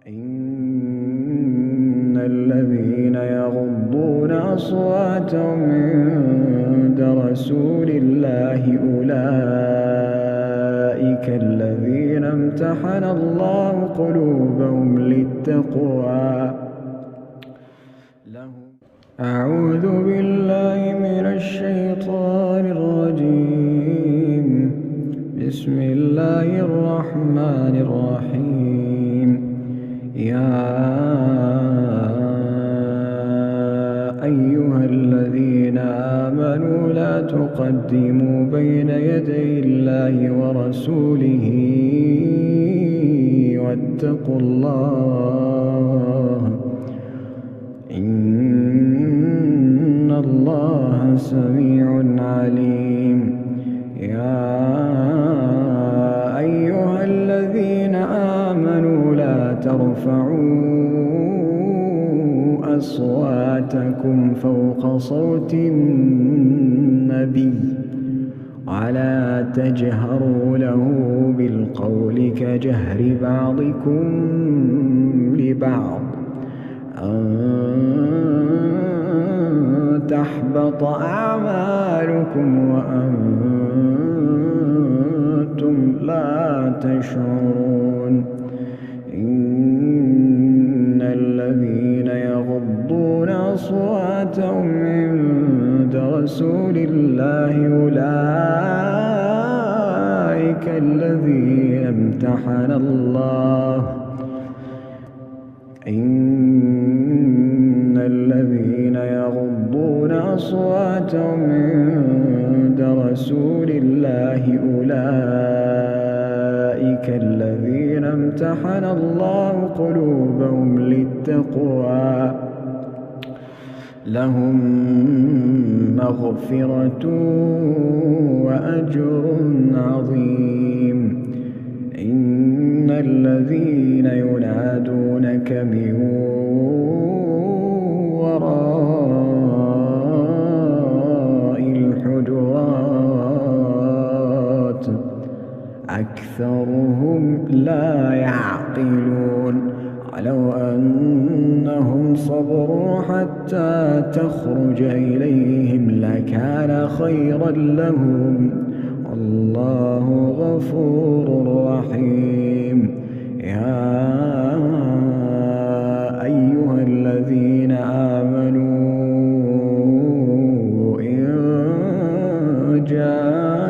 إن الذين يغضون أصواتهم عند رسول الله أولئك الذين امتحن الله قلوبهم للتقوى. أعوذ بالله من الشيطان الرجيم. بسم الله الرحمن الرحيم. يا أيها الذين آمنوا لا تقدموا بين يدي الله ورسوله واتقوا الله إن الله سميع عليم. يا أيها الذين آمنوا لا ترفعوا أصواتكم فوق صوت النبي ولا تجهروا له بالقول كجهر بعضكم لبعض أن تحبط أعمالكم وأنتم لا تشعرون. إن الذين يغضون أصواتهم عند رسول الله أولئك الذين امتحن الله إن الذين يغضون أصواتهم عند رسول الله أولئك الذين امتحن الله قلوبهم للتقوى لهم مغفرة وأجر عظيم. إن الذين ينادونك من وراء الحجرات أكثرهم لا يعقلون. ولو أنهم صبروا حتى تخرج إليهم لكان خيرا لهم والله غفور رحيم. يا أيها الذين آمنوا إن جاءكم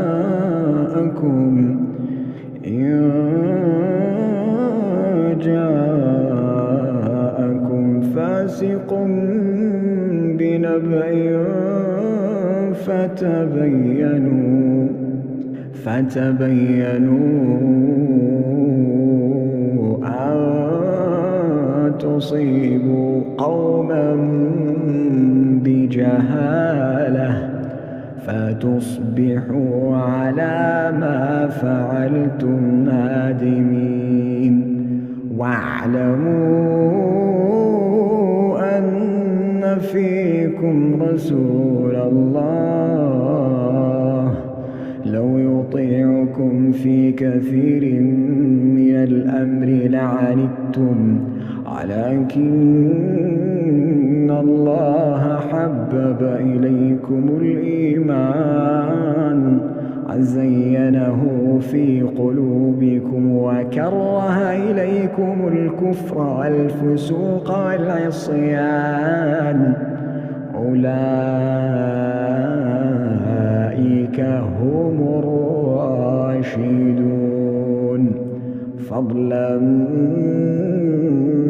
فاسق بنبأ فتبينوا أن تصيبوا قوما بجهالة فتصبحوا على ما فعلتم نادمين. واعلموا أن فيكم رسول الله لو يطيعكم في كثير من الأمر لعنتم ولكن الله حبب إليكم الإيمان وزينه في قلوبكم وكره إليكم الكفر والفسوق والعصيان أولئك هم الراشدون فضلا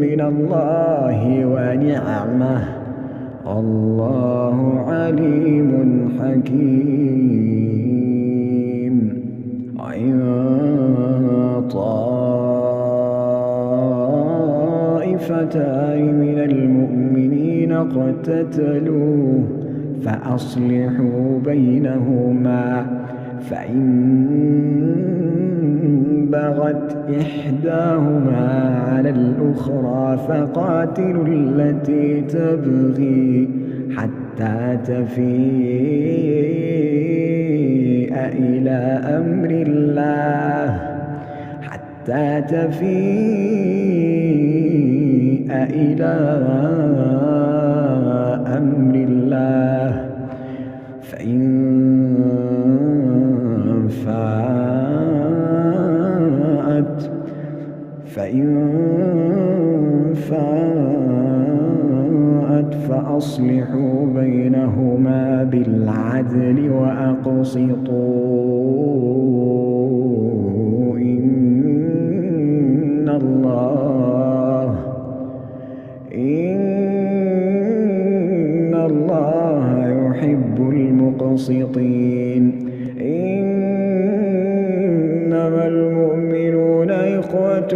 من الله ونعمه الله عليم حكيم. وإن طائفتان من المؤمنين اقتتلوا فأصلحوا بينهما فإن بغت إحداهما على الأخرى فقاتلوا التي تبغي حتى تفيء إلى أمر الله حتى تفيء إلى أمر الله فإن فاءت فأصلحوا بينهما بالعدل وأقسطوا إن الله يحب المقسطين. إنما المؤمنون إخوة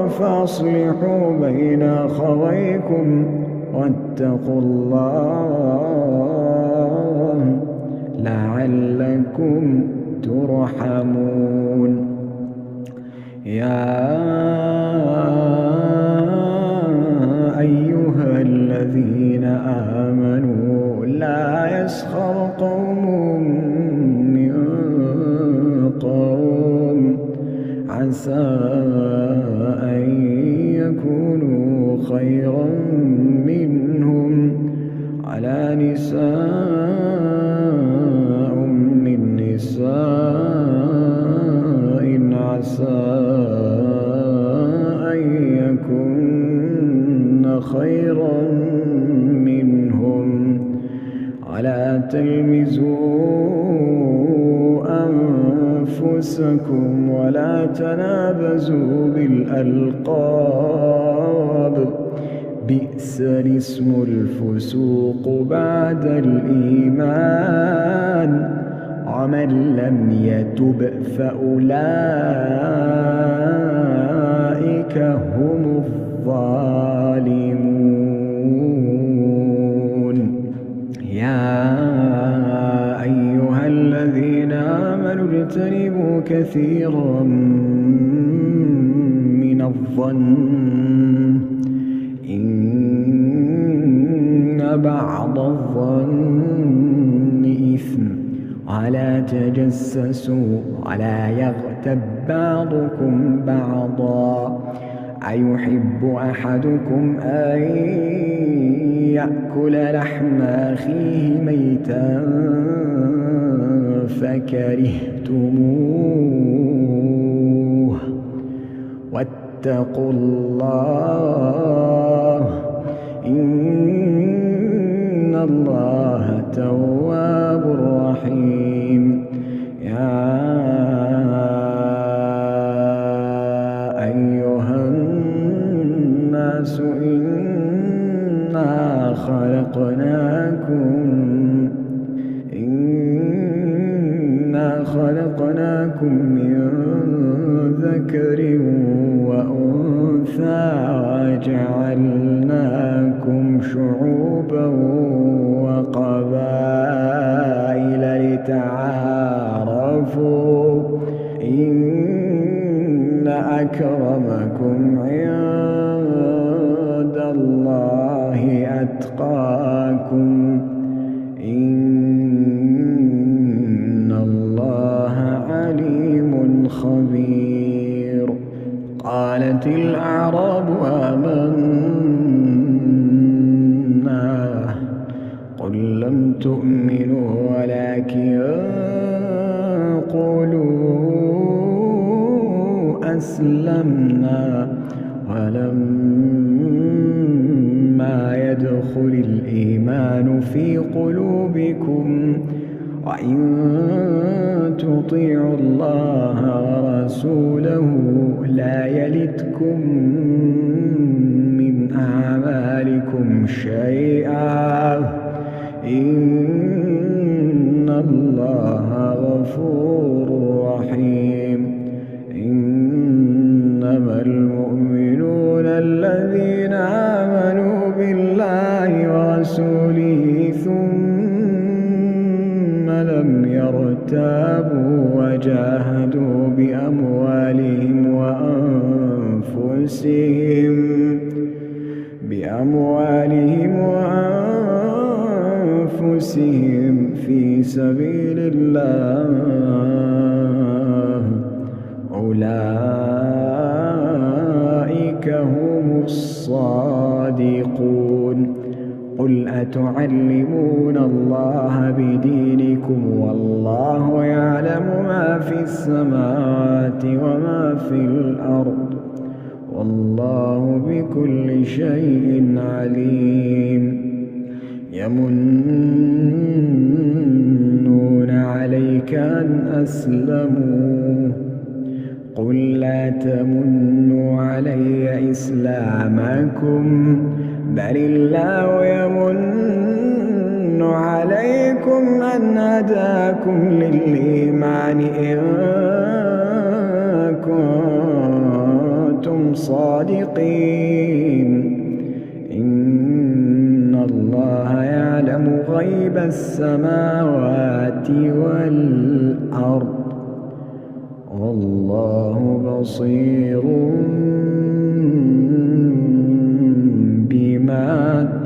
فأصلحوا بين أخويكم واتقوا الله لعلكم ترحمون. يا أيها الذين آمنوا لا يسخر قوم من قوم عسى أن يكونوا خيرا منهم على نساء من نساء عسى أن يكن خيرا منهم ولا تلمزوا أنفسكم ولا تنابزوا بالألقاب بئس الاسم الفسوق بعد الإيمان ومن لم يتب فأولئك هم الظالمون. يا أيها الذين آمنوا اجتنبوا كثيرا من الظن إن بعض الظن إثم ولا تجسسوا ولا يغتب بعضكم بعضا أيحب أحدكم أن يأكل لحم أخيه ميتا فكرهتموه واتقوا الله إن الله تواب رحيم. يا أيها الناس إنا خلقناكم من ذكر وأنثى وجعلناكم شعوبا وقبائل لتعارفوا إن أكرمكم عند الله أتقاكم إن الله عليم خبير. قالت الأعراب آمنا قل لم تؤمنوا ولكن قولوا أسلمنا ولما يدخل الإيمان في قلوبكم وإن تطيعوا الله ورسوله لا يلتكم من أعمالكم شيئا إن الله غفور رحيم. إنما المؤمنون الذين آمنوا بالله ورسوله ثم لم يرتابوا وجاهدوا بأموالهم وأنفسهم في سبيل الله أولئك أولئك هم الصادقون قل أتعلمون الله بدينكم والله يعلم ما في السماوات وما في الأرض والله بكل شيء عليم يمنون عليك أن أسلموا قل لا تمنوا علي إسلامكم بل الله يمن عليكم أن هداكم للإيمان إن كنتم صادقين إن الله يعلم غيب السماوات والأرض والله بصير بما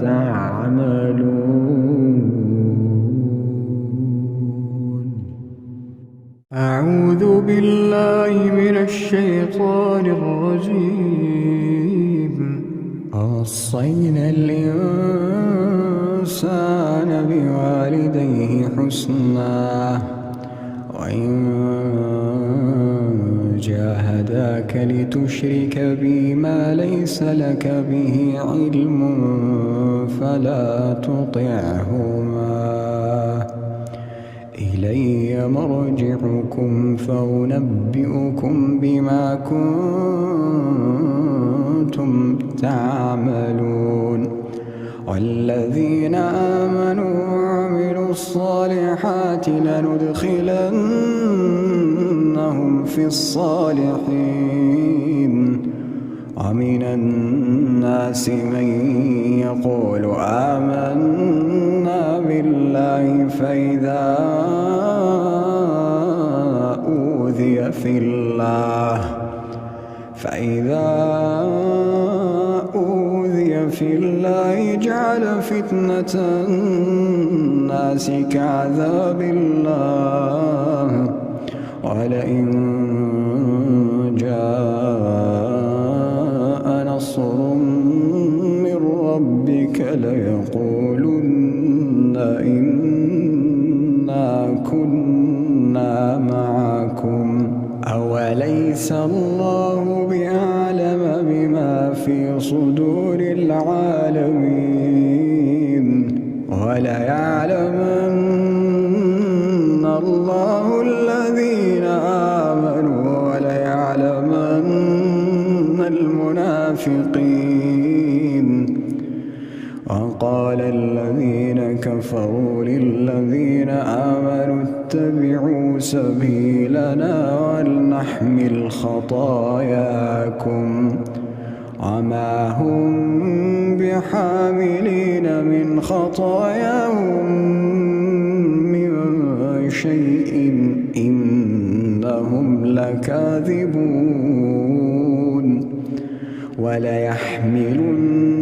تعملون. أعوذ بالله من الشيطان الرجيم. وصينا الإنسان بوالديه حسنا وإن جاهداك لتشرك بي ما ليس لك به علم فلا تطعهما إلي مرجعكم فأنبئكم بما كنتم تعملون والذين آمنوا وعملوا الصالحات لندخلنهم في الصالحين ومن الناس من يقول آمنا بالله فإذا أوذي في الله جعل فتنة الناس كعذاب الله ولئن جاء نصر من ربك ليقولن إنا كنا معكم أوليس الله بأعلم بما في صدور العالمين وليعلمن الله الذين آمنوا وليعلمن المنافقين وقال الذين كفروا للذين آمنوا اتبعوا سبيلنا ولنحمل خطاياكم وما هم بحاملين من خطاياهم من شيء إنهم لكاذبون وليحملن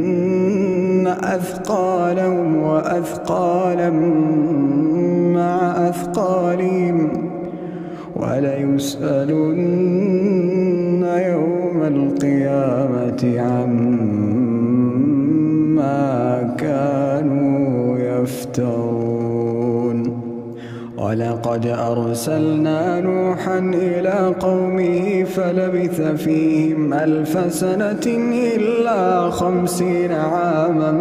أثقالهم وأثقالا مع أثقالهم وليسألن يوم القيامة عما كانوا يفترون ولقد أرسلنا نوحا إلى قومه فلبث فيهم 1000 سنة إلا 50 عاما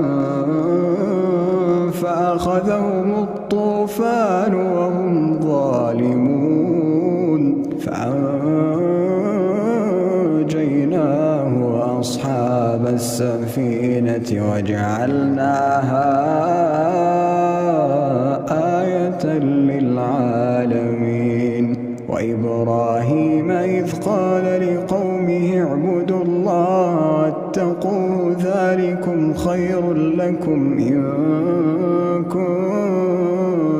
فأخذهم الطوفان وهم ظالمون فأنجيناه وأصحاب السفينة وجعلناها آية للعالمين وإبراهيم إذ قال لقومه اعبدوا الله واتقوا ذلكم خير لكم إن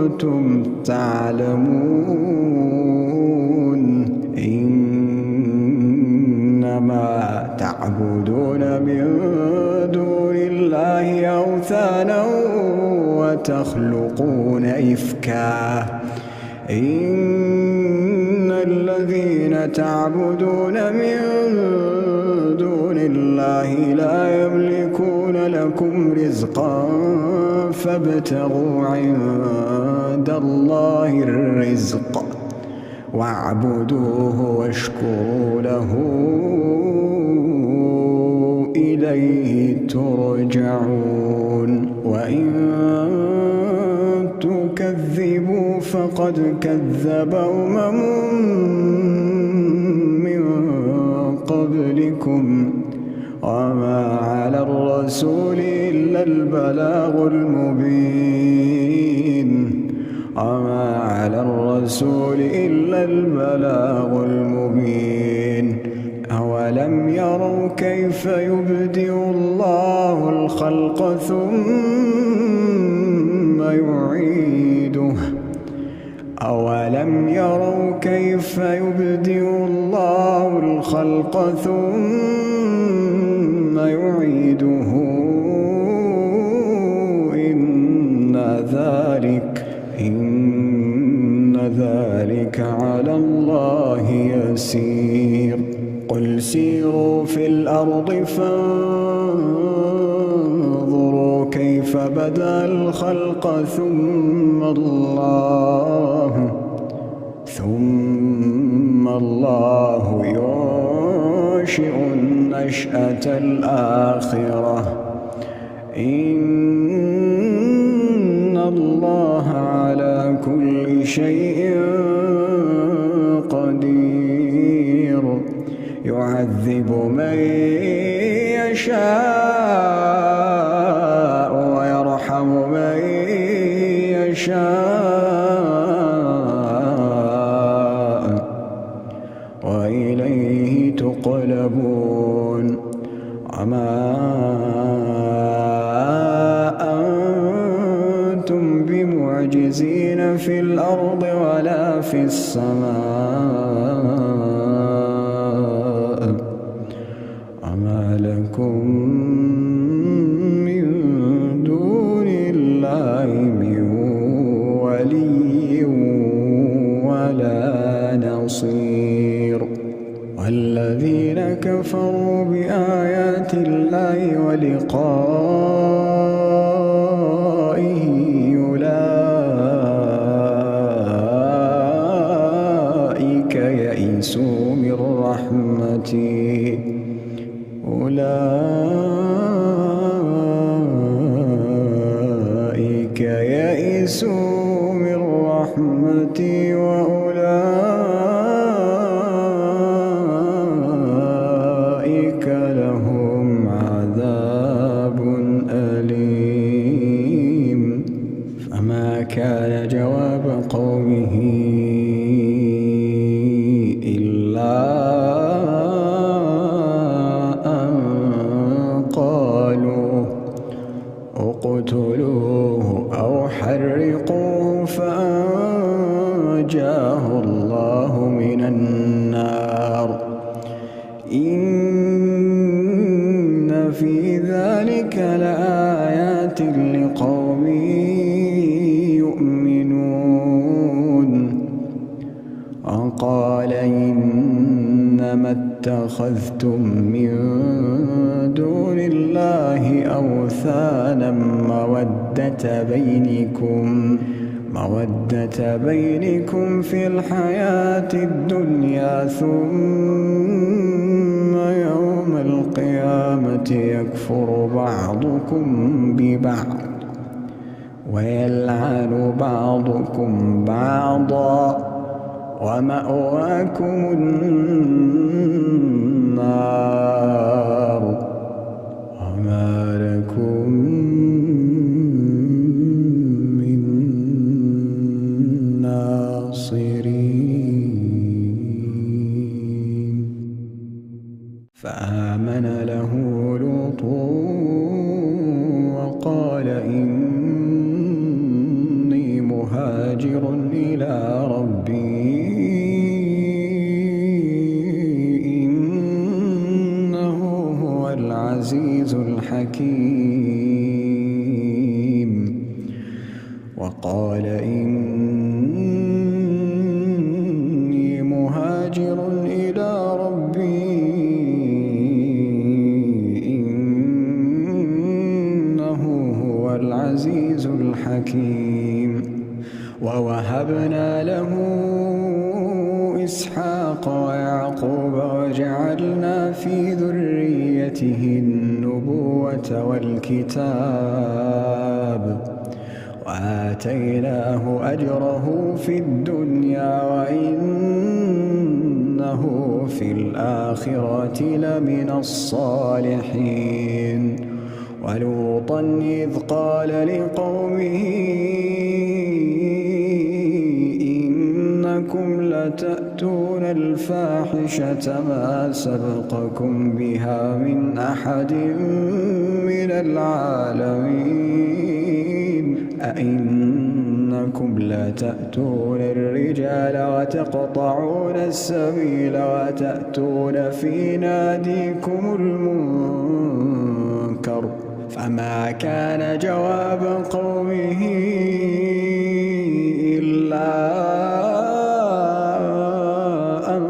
كنتم تعلمون إنما تعبدون من دون الله أوثانا وتخلقون إفكا إن الذين تعبدون من دون الله لا يملكون لكم رزقا فابتغوا عند الله الرزق واعبدوه واشكروا له إليه ترجعون وإن تكذبوا فقد كذب أمم من قبلكم وما على الرسول إلا البلاغ المبين أولم يروا كيف يبدئ الله الخلق ثم يعيده إن ذلك على الله يسير قل سيروا في الأرض فانظروا كيف بدأ الخلق ثم الله ينشئ النشأة الآخرة إن الله على كل شيء قدير يعذب من يشاء ويرحم من يشاء وإليه تقلبون وما أنتم بمعجزين في الأرض ولا في السماء وما لكم من دون الله من ولي ولا نصير والذين كفروا بآيات الله ولقائه أولئك يئسوا من رحمتي وأولئك لهم عذاب أليم فما كان جواب قومه إلا أن قالوا اقتلوه أو حرقوه فأنجاه الله من النار إن في ذلك لآيات لقوم يؤمنون وقال إنما اتخذتم من دون الله أوثانا مودة بينكم في الحياة الدنيا ثم يوم القيامة يكفر بعضكم ببعض ويلعن بعضكم بعضا ومأواكم النار وما لكم من ناصرين فآمن له لوط وقال إني مهاجر إلى ربي إنه هو العزيز الحكيم وقال إني مهاجر إلى ربي ووهبنا له إسحاق ويعقوب وجعلنا في ذريته النبوة والكتاب وآتيناه أجره في الدنيا وإنه في الآخرة لمن الصالحين. ولوطا إذ قال لقومه إنكم لتأتون الفاحشة ما سبقكم بها من أحد من العالمين أئنكم لتأتون الرجال وتقطعون السبيل وتأتون في ناديكم المنكر فما كان جواب قومه إلا أن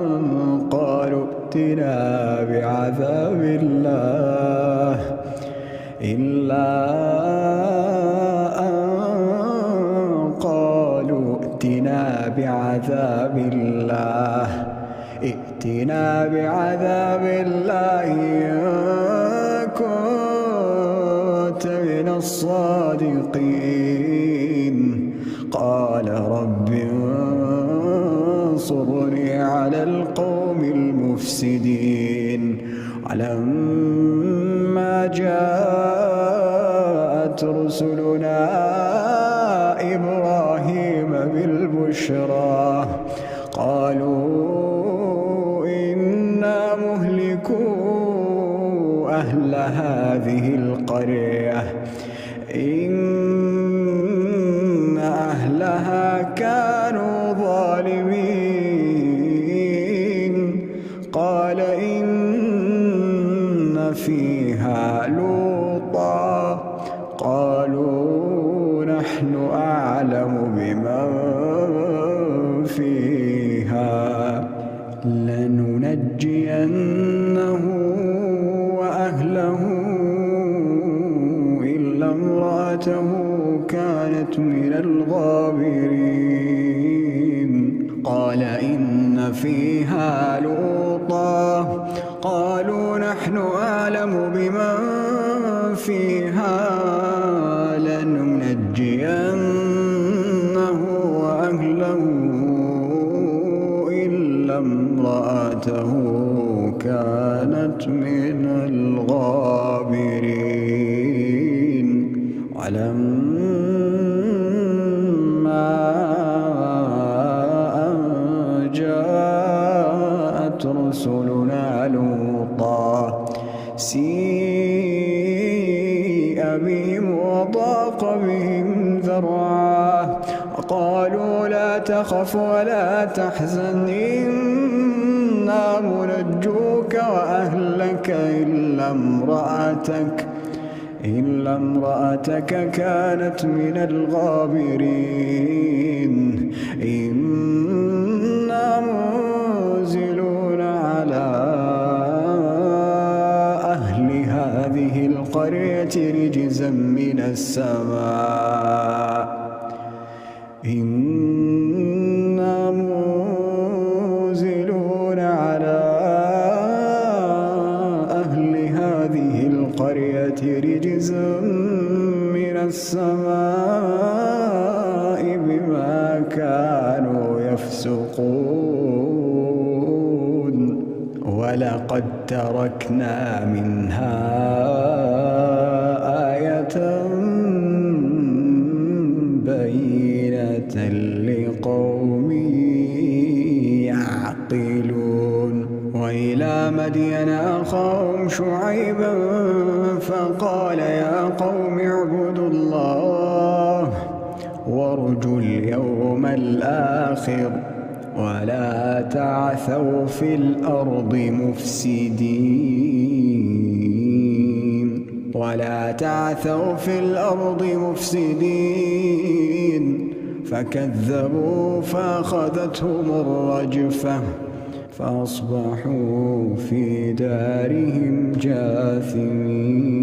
قالوا ائتنا بعذاب الله ائتنا بعذاب الله إن كنت من الصادقين. قال رب انصرني على القوم المفسدين. ولما جاءت رسلنا إبراهيم بالبشرى قالوا إنا مهلكو أهل هذه القرية إن أهلها كانوا ظالمين. قال إن فيها لوطا قالوا نحن أعلم بمن فيها لننجينه وأهله إلا امرأته كانت من الغابرين. قال إن فيها لوطا قالوا نحن أعلم بمن فيها لننجينه وأهله إلا امرأته كانت من الغابرين. ولما أن جاءت رسلنا لوطا سيء بهم وضاق بهم ذرعا وقالوا لا تخف ولا تحزن إنا منجوك وأهلك إلا امرأتك كانت من الغابرين. إنا منزلون على أهل هذه القرية رجزا من السماء إنا منزلون على أهل هذه القرية رجزا من السماء بما كانوا يفسقون. ولقد تركنا منها آية بينة لقوم يعقلون. وإلى مدين أخاهم شعيبا فقال يا قوم اعبدوا الله وارجوا اليوم الآخر ولا تعثوا في الأرض مفسدين فكذبوا فأخذتهم الرجفة فأصبحوا في دارهم جاثمين.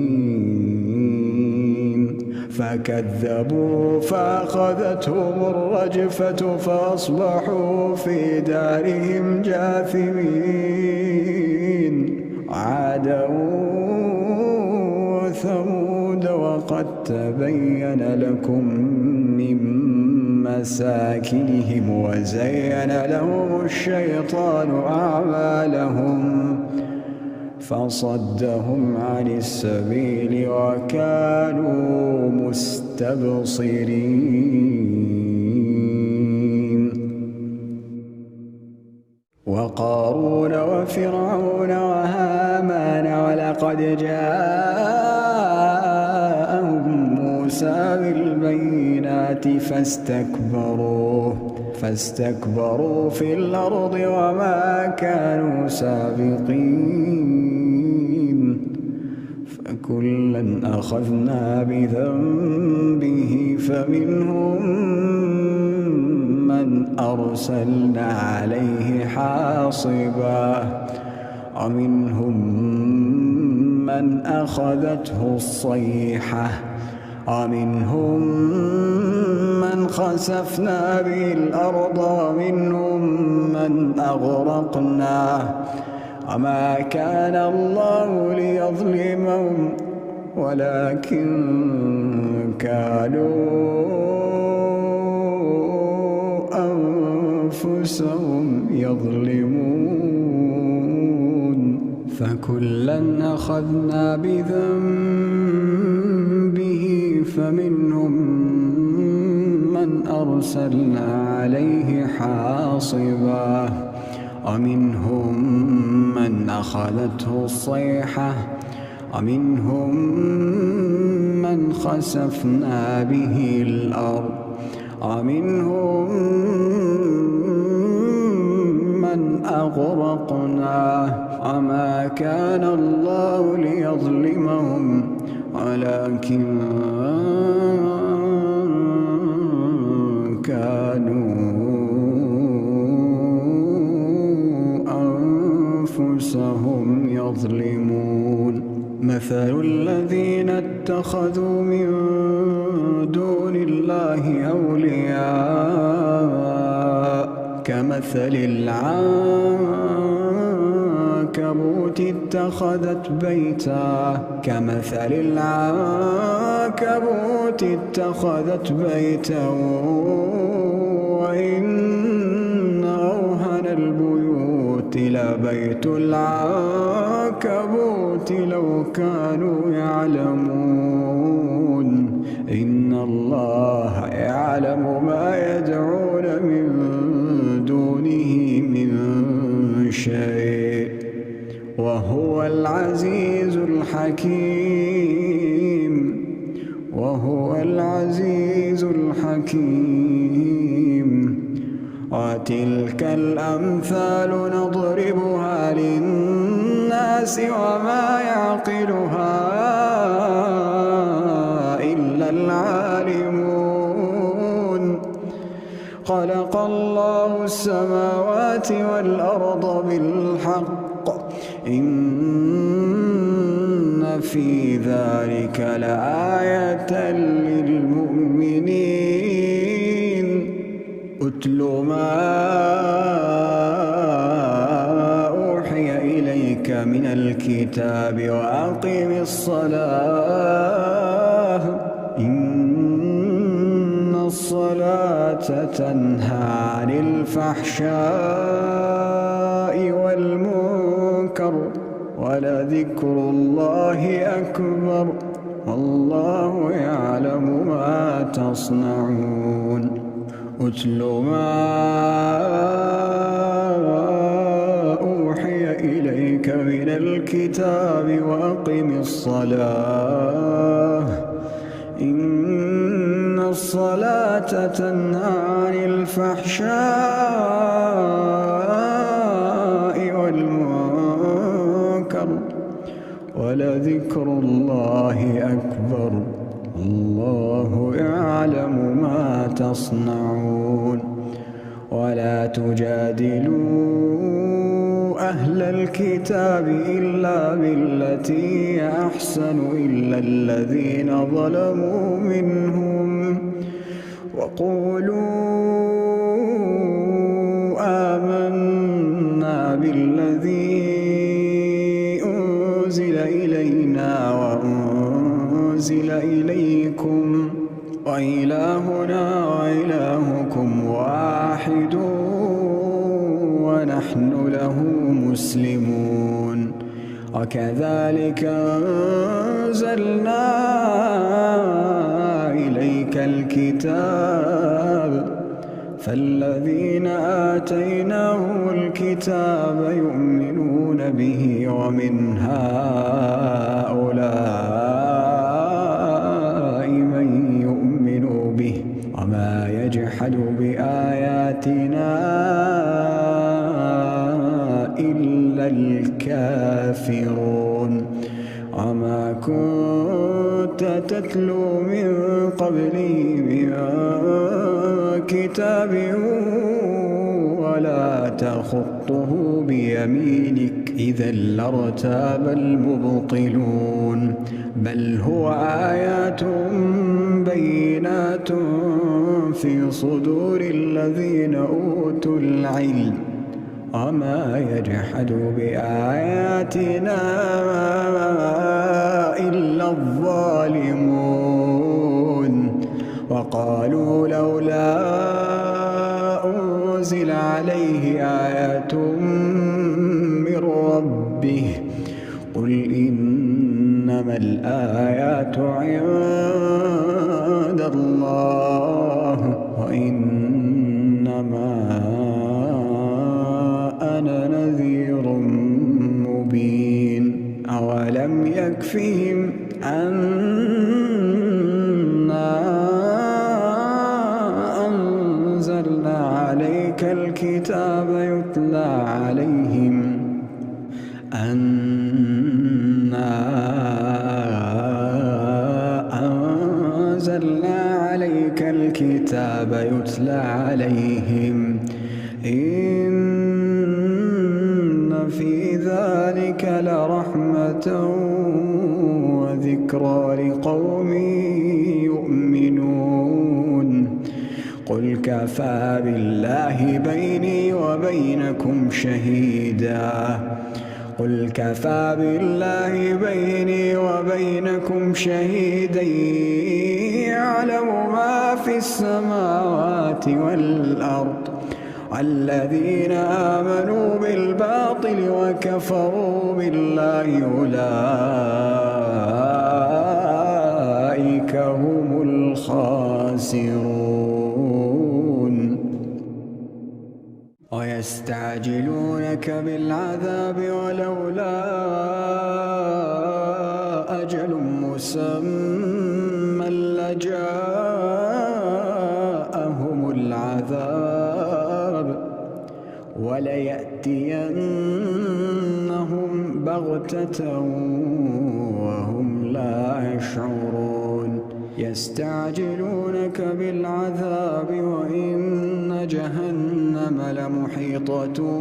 فكذبوا فأخذتهم الرجفة فأصبحوا في دارهم جاثمين. عادا وثمود وقد تبين لكم من مساكنهم وزين لهم الشيطان أعمالهم فصدهم عن السبيل وكانوا مستبصرين. وقارون وفرعون وهامان ولقد جاءهم موسى بالبينات فاستكبروا في الأرض وما كانوا سابقين. فكلا أخذنا بذنبه فمنهم من أرسلنا عليه حاصبا ومنهم من أخذته الصيحة ومنهم من خسفنا به الأرض ومنهم من أغرقنا وما كان الله ليظلمهم ولكن كانوا أنفسهم يظلمون. فكلا أخذنا بذنبه فمنهم من أرسلنا عليه حاصبا ومنهم من أخذته الصيحة ومنهم من خسفنا به الأرض ومنهم من أغرقنا وما كان الله ليظلمهم ولكن كانوا أنفسهم يظلمون. مثل الذين اتخذوا من دون الله أولياء كمثل العنكبوت اتخذت بيتا وإن أوهن البيوت لبيت العنكبوت لو كانوا يعلمون. إن الله يعلم ما يدعون من دونه من شيء وهو العزيز الحكيم. وتلك الأمثال نضربها للناس وما يعقلها إلا العالمون. خلق الله السماوات والأرض بالحق إن في ذلك لآية للمؤمنين. أتل ما أوحي إليك من الكتاب وأقم الصلاة إن الصلاة تنهى عن الفحشاء والمنكر ولذكر الله أكبر والله يعلم ما تصنعون. أتل ما أوحي إليك من الكتاب وأقم الصلاة إن الصلاة تنهى عن الفحشاء والمنكر ولذكر الله أكبر الله يعلم ما تصنعون. ولا تجادلوا أهل الكتاب إلا بالتي هي أحسن إلا الذين ظلموا منهم وقولوا آمنا بالذي أنزل إلينا وأنزل إليكم وإلهنا وإلهكم واحد ونحن له مسلمون وكذلك أنزلنا إليك الكتاب فالذين آتيناهم الكتاب يؤمنون به ومن هؤلاء من يؤمن به وما يجحد بآياتنا إلا الكافرون وما كنت تتلو من قبله من كتاب ولا تخطه بيمينك إذا لارتاب المبطلون بل هو آيات بينات في صدور الذين أوتوا العلم وما يجحد بآياتنا إلا الظالمون وقالوا لولا أنزل عليه آيات من ربه قل إنما الآيات عند الله وإنما أنا نذير مبين أولم يكفهم أنا أنزلنا عليك الكتاب يتلى عليهم إن في ذلك لرحمة وذكرى لقوم يؤمنون قل كفى بالله بيني وبينكم شهيدا قل كفى بالله بيني وبينكم شهيدا يعلم ما في السماوات والأرض والذين آمنوا بالباطل وكفروا بالله أولئك هم الخاسرون ويستعجلونك بالعذاب ولولا أجل مسمى لجاءهم العذاب وليأتينهم بغتة وهم لا يشعرون يستعجلونك بالعذاب وإن جهنم لمحيطة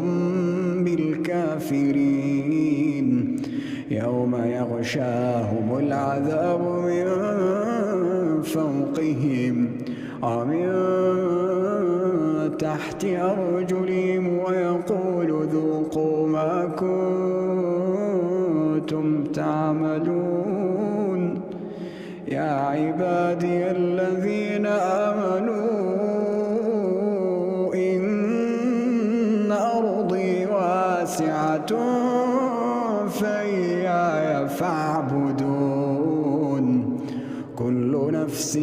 بالكافرين يوم يغشاهم العذاب من فوقهم ومن تحت أرجلهم ويقول ذوقوا ما كنتم تعملون يا عبادي الذين آمنوا إن أرضي واسعة فإياي فاعبدون كل نفس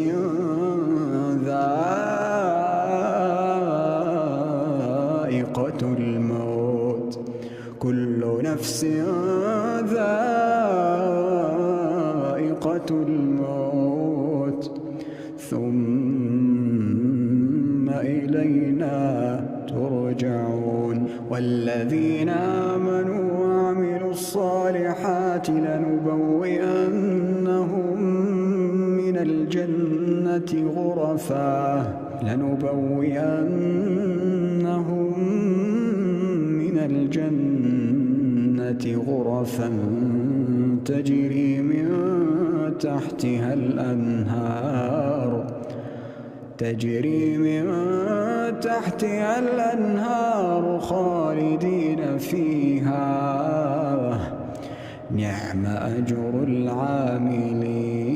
ذائقة الموت كل نفس ذائقة الموت ثم إلينا ترجعون والذين آمنوا وعملوا الصالحات لنبوئنهم من الجنة غرفا غرفا تجري من تحتها الأنهار خالدين فيها نعم أجر العاملين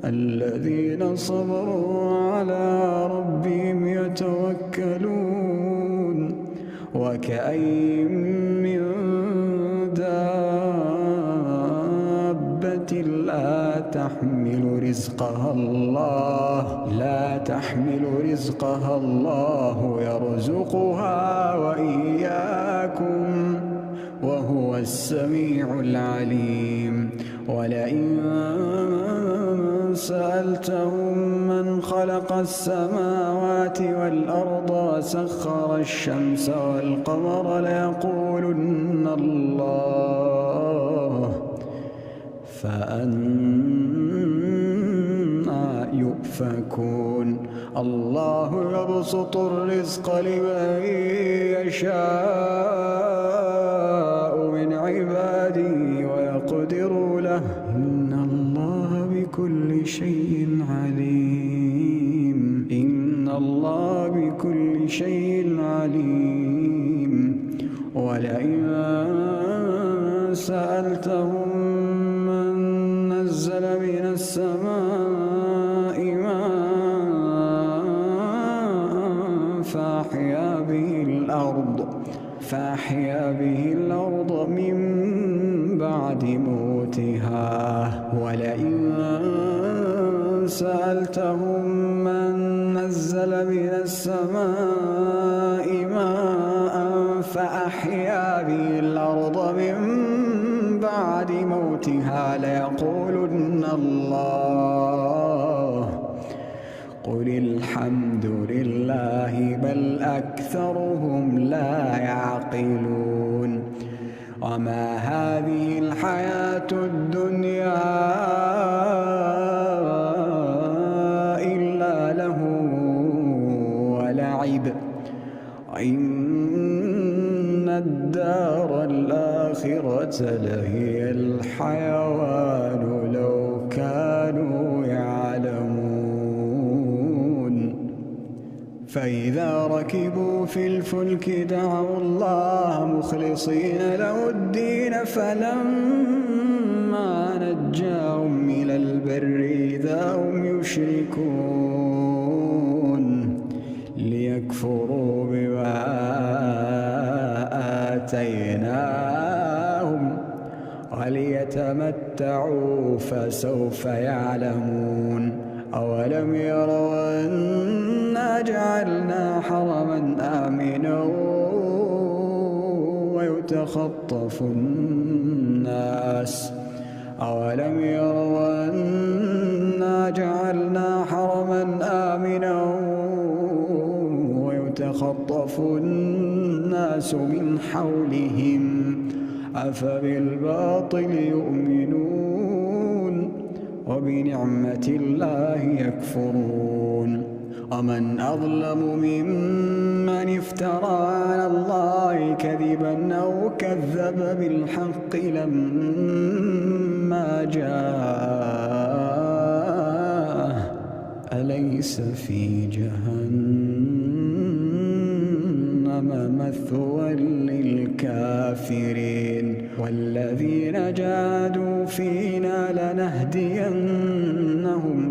الذين صبروا على ربهم يتوكلون وكأين من دابة لا تحمل رزقها الله يرزقها وإياكم وهو السميع العليم ولئن سألتهم من خلق السماوات والأرض وسخر الشمس والقمر ليقولن الله فأنى يؤفكون الله يبسط الرزق لمن يشاء من عباده ويقدر له إن الله بكل شيء عليم ولئن سألتهم من نزل من السماء ماء فأحيا به الأرض من بعد موتها ولئن سألتهم من نزل من السماء ماء فأحيا به الأرض من بعد موتها ليقولن الله قل الحمد لله بل أكثرهم لا يعقلون وما هذه الحياة الدنيا إلا له ولعب إن الدار الآخرة لهي الحيوان لو كانوا يعلمون فإذا ركبوا في الفلك دعوا الله مخلصين له الدين فلما نجاهم إلى البر إذا هم يشركون ليكفروا بما آتيناهم وليتمتعوا فسوف يعلمون أولم يروا أنا جعلنا حرما آمنا ويتخطف الناس أولم يروا أنا جعلنا حرما آمنا ويتخطف الناس من حولهم أفبالباطل يؤمنون وبنعمة الله يكفرون ومن أظلم ممن افترى على الله كذبا أو كذب بالحق لما جاءه أليس في جهنم مثوى للكافرين والذين جاهدوا فينا لنهدينهم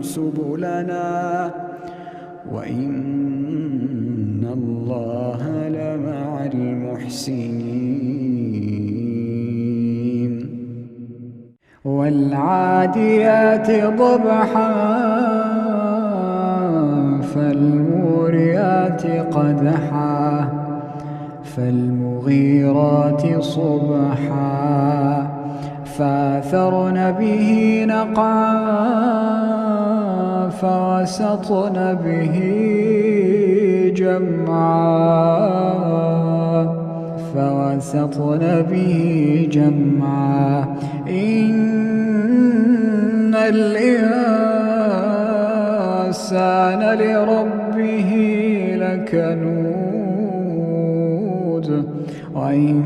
سبلنا وإن الله لمع المحسنين والعاديات ضبحا فالموريات قدحا فالمغيرات صبحا فأثرن به نقعا فوسطن به جمعا إن الإنسان الإنسان لربه لكنود وإنه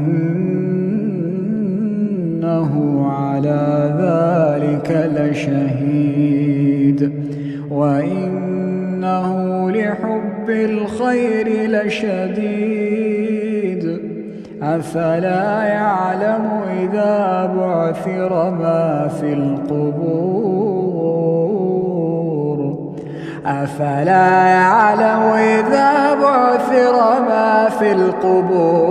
على ذلك لشهيد وإنه لحب الخير لشديد أفلا يعلم إذا بعثر ما في القبور أفلا يعلم إذا بعثر ما في القبور